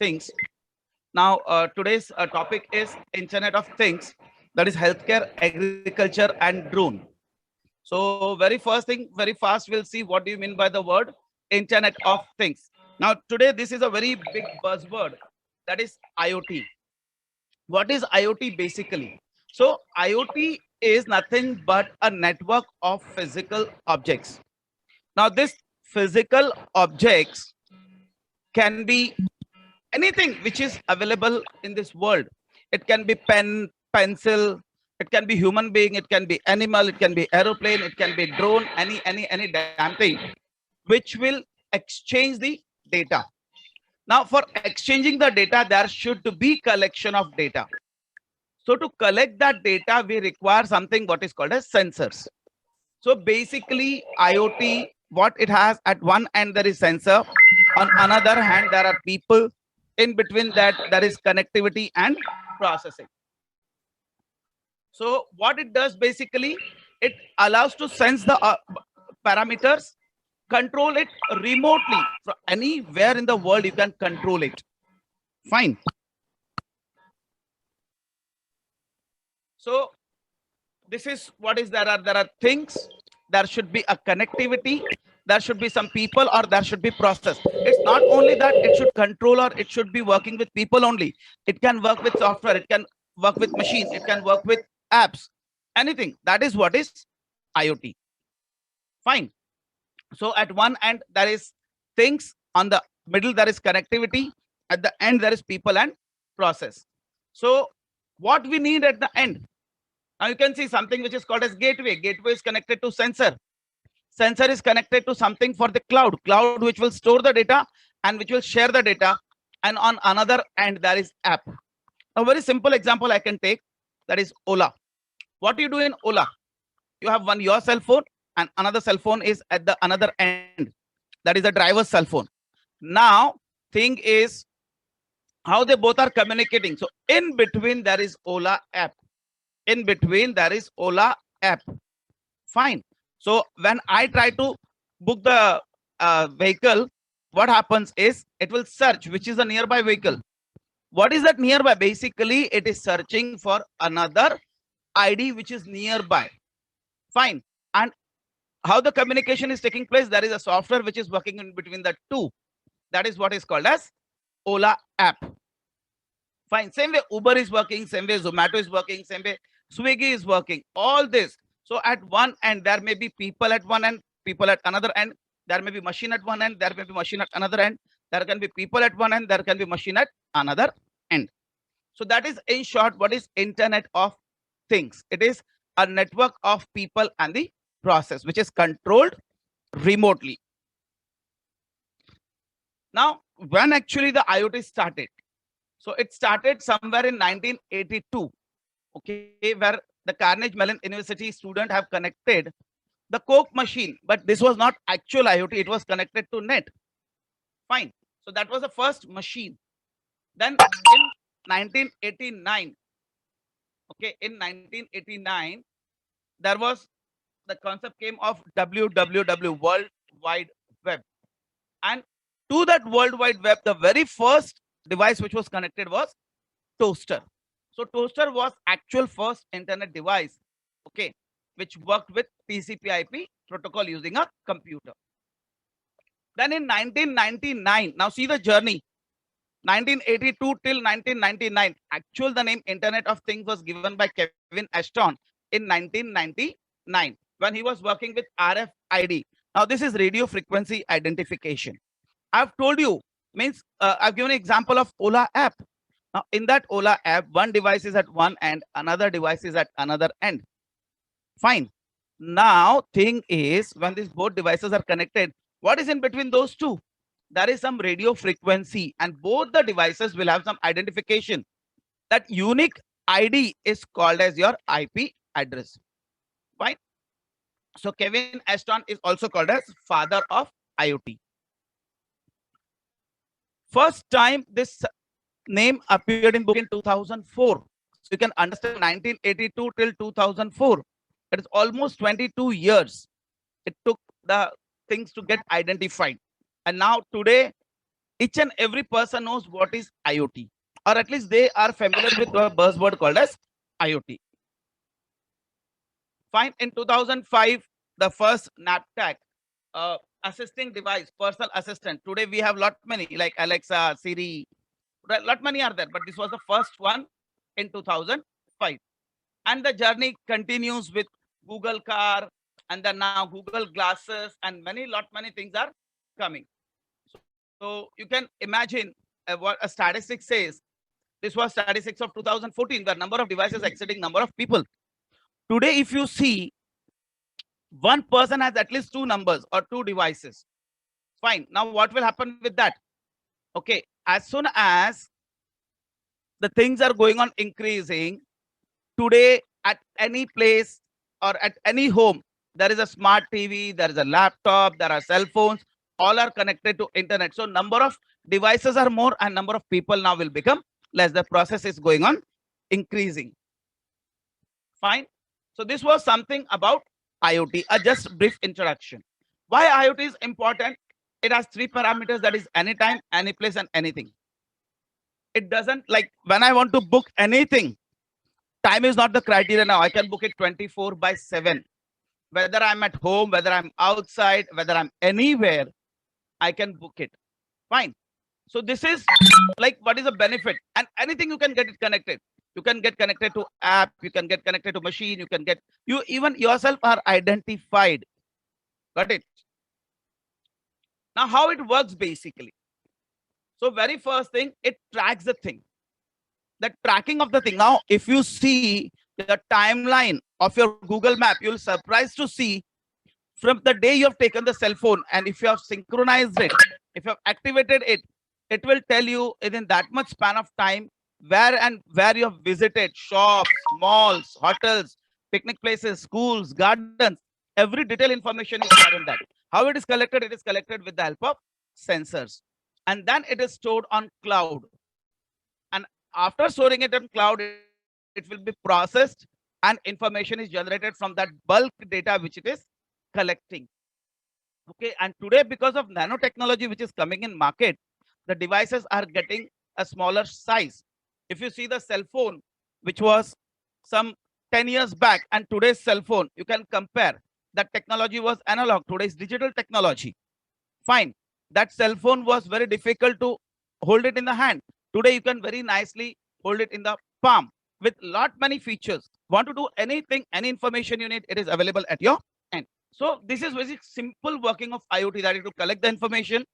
Things. Now, today's topic is Internet of Things, that is healthcare, agriculture, and drone. So, very first thing, very fast, we'll see what do you mean by the word Internet of Things. Now, today, this is a very big buzzword, that is IoT. What is IoT basically? So, IoT is nothing but a network of physical objects. Now, this physical objects can be anything which is available in this world. It can be pen, pencil, it can be human being, it can be animal, it can be aeroplane, it can be drone, any damn thing which will exchange the data. Now, for exchanging the data, there should be collection of data. So to collect that data, we require something what is called as sensors. So basically, IoT, what it has at one end there is sensor, on another hand there are people, in between that there is connectivity and processing. So what it does basically, it allows to sense the parameters, control it remotely from anywhere in the world. You can control it. Fine. So this is what is there are things, there should be a connectivity, there should be some people, or there should be process. It's not only that it should control or it should be working with people only. It can work with software, it can work with machine, it can work with apps, anything. That is what is IoT. Fine. So at one end there is things, on the middle there is connectivity, at the end there is people and process. So what we need at the end, now you can see something which is called as gateway. Gateway is connected to sensor. Sensor is connected to something for the cloud. Cloud which will store the data and which will share the data. And on another end there is app. A very simple example I can take, that is Ola. What do you do in Ola? You have one your cell phone and another cell phone is at the another end. That is the driver's cell phone. Now thing is how they both are communicating. So in between there is Ola app. In between there is Ola app. Fine. So when I try to book the vehicle, what happens is it will search which is a nearby vehicle. What is that nearby? Basically, it is searching for another ID which is nearby. Fine. And how the communication is taking place, there is a software which is working in between the two. That is what is called as Ola app. Fine. Same way Uber is working, same way Zomato is working, same way Swiggy is working. All this. So at one end, there may be people at one end, people at another end. There may be machine at one end, there may be machine at another end. There can be people at one end, there can be machine at another end. So that is in short what is Internet of Things. It is a network of people and the process which is controlled remotely. Now, when actually the IoT started? So it started somewhere in 1982, okay, where the Carnegie Mellon University student have connected the Coke machine, but this was not actual IoT, it was connected to net. Fine. So that was the first machine. Then in 1989, okay, in 1989, there was the concept came of WWW, World Wide Web. And to that World Wide Web, the very first device which was connected was toaster. So toaster was actual first internet device, okay, which worked with TCP/IP protocol using a computer. Then in 1999, now see the journey, 1982 till 1999, actual the name Internet of Things was given by Kevin Ashton in 1999 when he was working with RFID. Now this is radio frequency identification. I've told you, means I've given an example of Ola app. Now in that Ola app, one device is at one end, another device is at another end. Fine. Now thing is, when these both devices are connected, what is in between those two? There is some radio frequency and both the devices will have some identification. That unique ID is called as your IP address. Fine. So Kevin Ashton is also called as father of IoT. First time this name appeared in book in 2004. So you can understand 1982 till 2004. It is almost 22 years. It took the things to get identified. And now today, each and every person knows what is IoT, or at least they are familiar with the buzzword called as IoT. Fine. In 2005, the first NAPTAG assisting device, personal assistant. Today we have lot many like Alexa, Siri, lot many are there, but this was the first one in 2005. And the journey continues with Google Car, and then now Google Glasses, and many things are coming. So you can imagine what a statistic says. This was statistics of 2014, the number of devices exceeding number of people. Today, if you see, one person has at least two numbers or two devices. Fine. Now, what will happen with that? Okay, as soon as the things are going on increasing, today at any place or at any home, there is a smart TV, there is a laptop, there are cell phones, all are connected to internet. So number of devices are more and number of people now will become less. The process is going on increasing. Fine. So this was something about IoT, a just brief introduction. Why IoT is important? It has three parameters, that is anytime, any place, and anything. It doesn't, like when I want to book anything, time is not the criteria now. I can book it 24/7. Whether I'm at home, whether I'm outside, whether I'm anywhere, I can book it. Fine. So this is like what is the benefit? And anything you can get it connected. You can get connected to app, you can get connected to machine, you can get, you even yourself are identified. Got it? Now how it works basically. So very first thing, it tracks the thing. The tracking of the thing. Now, if you see the timeline of your Google Map, you'll surprised to see from the day you have taken the cell phone, and if you have synchronized it, if you have activated it, it will tell you within that much span of time where you have visited shops, malls, hotels, picnic places, schools, gardens. Every detailed information is there in that. How it is collected? It is collected with the help of sensors, and then it is stored on cloud. And after storing it on cloud, it will be processed and information is generated from that bulk data which it is collecting. Okay, and today because of nanotechnology which is coming in market, the devices are getting a smaller size. If you see the cell phone which was some 10 years back and today's cell phone, you can compare. That technology was analog, today's digital technology. Fine. That cell phone was very difficult to hold it in the hand. Today you can very nicely hold it in the palm with lot many features. Want to do anything, any information you need, it is available at your end. So this is very simple working of IoT, that is to collect the information,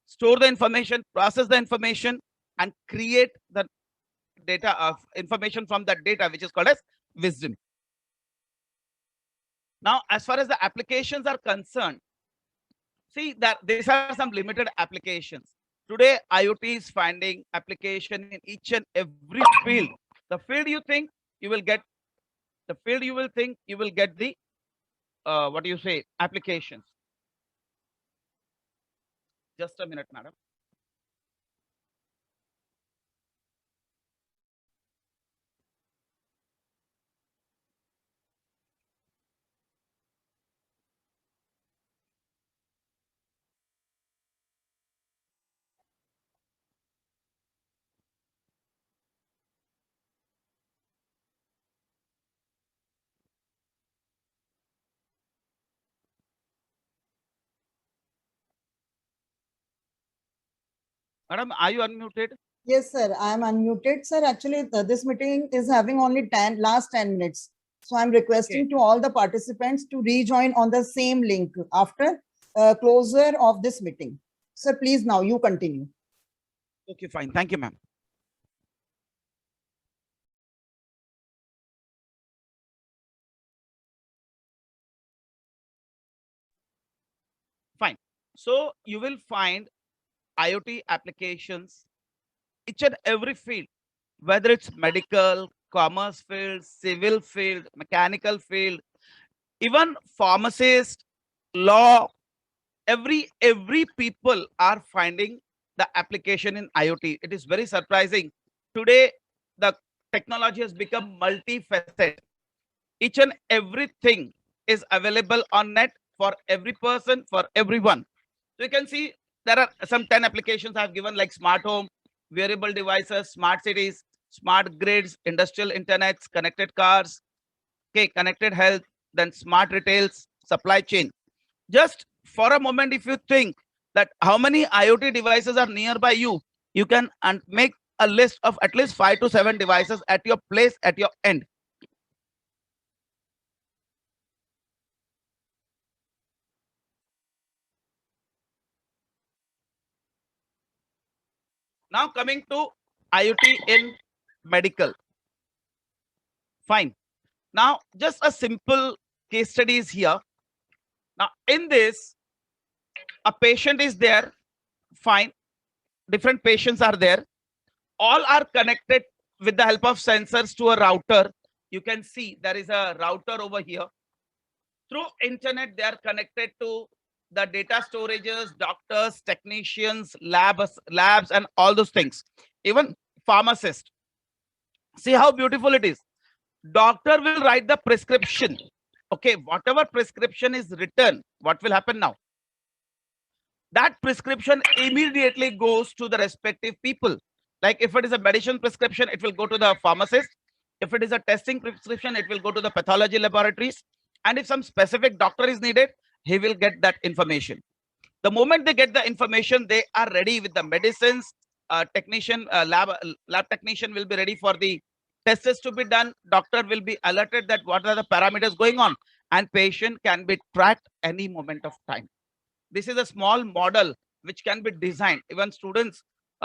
store the information, process the information, and create the data of information from that data, which is called as wisdom. Now, as far as the applications are concerned, see that these are some limited applications. Today, IoT is finding application in each and every field. The field you think you will get, the field you will think you will get the what do you say, applications. Just a minute, madam. Madam, are you unmuted? Yes, sir. I am unmuted. Sir, actually, this meeting is having only last 10 minutes. So I'm requesting to all the participants to rejoin on the same link after closure of this meeting. Sir, please now you continue. Okay, fine. Thank you, ma'am. Fine. So you will find IoT applications each and every field, whether it's medical, commerce field, civil field, mechanical field, even pharmacist, law, every people are finding the application in IoT. It is very surprising. Today, the technology has become multifaceted. Each and everything is available on net for every person, for everyone. So you can see There are some 10 applications I've given, like smart home, wearable devices, smart cities, smart grids, industrial internets, connected cars, okay, connected health, then smart retails, supply chain. Just for a moment, if you think that how many IoT devices are nearby you, you can make a list of at least 5 to 7 devices at your place, at your end. Now coming to IoT in medical. Fine. Now just a simple case study is here. Now in this, a patient is there. Fine. Different patients are there. All are connected with the help of sensors to a router. You can see there is a router over here. Through internet, they are connected to the data storages, doctors, technicians, labs, and all those things. Even pharmacist. See how beautiful it is. Doctor will write the prescription. Okay, whatever prescription is written, what will happen now? That prescription immediately goes to the respective people. Like if it is a medicine prescription, it will go to the pharmacist. If it is a testing prescription, it will go to the pathology laboratories. And if some specific doctor is needed, he will get that information. The moment they get the information, they are ready with the medicines. Technician, lab technician will be ready for the tests to be done. Doctor will be alerted that what are the parameters going on, and patient can be tracked any moment of time. This is a small model which can be designed. Even students,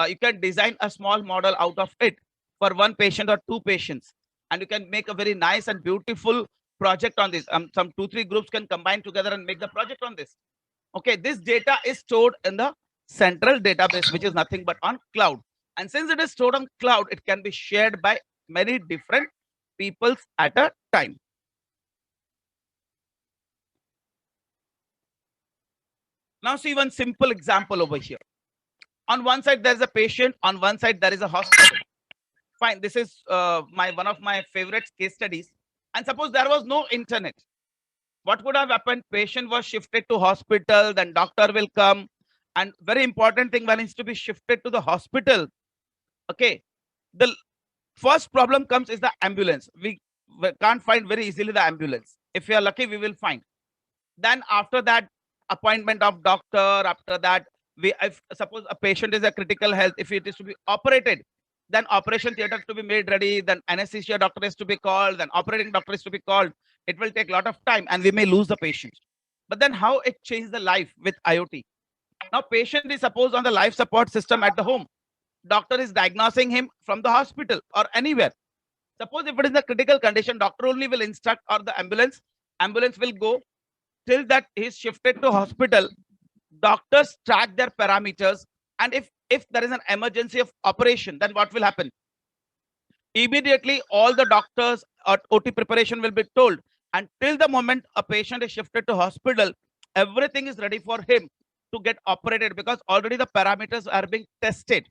you can design a small model out of it for one patient or two patients, and you can make a very nice and beautiful project on this. Some 2-3 groups can combine together and make the project on this. Okay, this data is stored in the central database, which is nothing but on cloud. And since it is stored on cloud, it can be shared by many different peoples at a time. Now see one simple example over here. On one side, there's a patient. On one side, there is a hospital. Fine. This is one of my favorite case studies. And suppose there was no internet. What would have happened? Patient was shifted to hospital, then doctor will come. And very important thing, when it's to be shifted to the hospital, okay, the first problem comes is the ambulance. We can't find very easily the ambulance. If we are lucky, we will find. Then after that, appointment of doctor. After that, if suppose a patient is a critical health, if it is to be operated, then operation theater to be made ready, then anesthesia doctor is to be called, then operating doctor is to be called. It will take a lot of time and we may lose the patient. But then how it changed the life with IoT? Now patient is suppose on the life support system at the home. Doctor is diagnosing him from the hospital or anywhere. Suppose if it is a critical condition, doctor only will instruct, or the ambulance will go. Till that is shifted to hospital, doctors track their parameters, and if there is an emergency of operation, then what will happen? Immediately all the doctors or OT preparation will be told, and till the moment a patient is shifted to hospital, everything is ready for him to get operated, because already the parameters are being tested.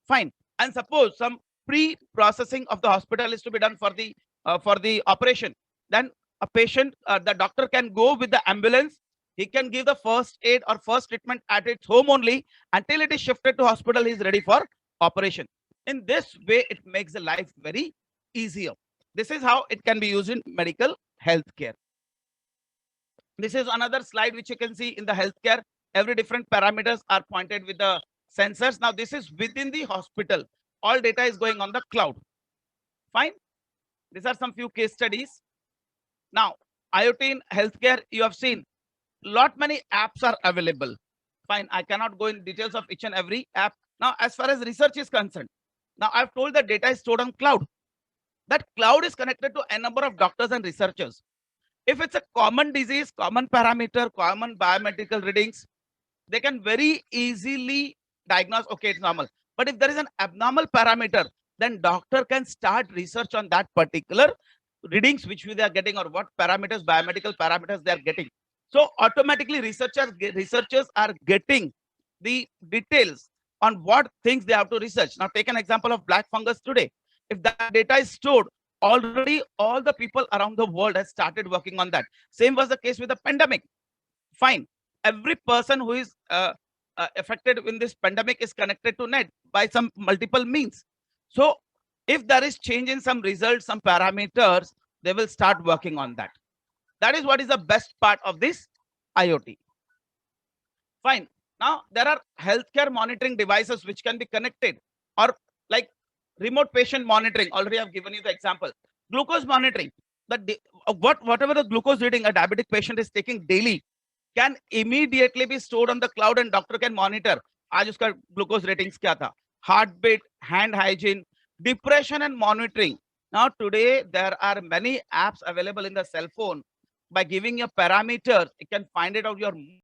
Fine. And suppose some pre-processing of the hospital is to be done for the operation, then a patient, the doctor can go with the ambulance. He can give the first aid or first treatment at its home only. Until it is shifted to hospital, he is ready for operation. In this way, it makes the life very easier. This is how it can be used in medical healthcare. This is another slide which you can see in the healthcare. Every different parameters are pointed with the sensors. Now this is within the hospital. All data is going on the cloud. Fine. These are some few case studies. Now, IoT in healthcare, you have seen lot many apps are available. Fine, I cannot go in details of each and every app. Now, as far as research is concerned, now I've told that data is stored on cloud. That cloud is connected to a number of doctors and researchers. If it's a common disease, common parameter, common biomedical readings, they can very easily diagnose, okay, it's normal. But if there is an abnormal parameter, then doctor can start research on that particular readings which they are getting, or what parameters, biomedical parameters they are getting. So automatically researchers are getting the details on what things they have to research. Now take an example of black fungus today. If that data is stored, already all the people around the world has started working on that. Same was the case with the pandemic. Fine. Every person who is affected in this pandemic is connected to net by some multiple means. So if there is change in some results, some parameters, they will start working on that. That is what is the best part of this IoT. Fine. Now there are healthcare monitoring devices which can be connected, or like remote patient monitoring. Already I've given you the example. Glucose monitoring. Whatever the glucose reading a diabetic patient is taking daily can immediately be stored on the cloud, and doctor can monitor. आज उसका glucose ratings क्या था? Heartbeat, hand hygiene, depression and monitoring. Now today there are many apps available in the cell phone. By giving your parameters, it can find it out your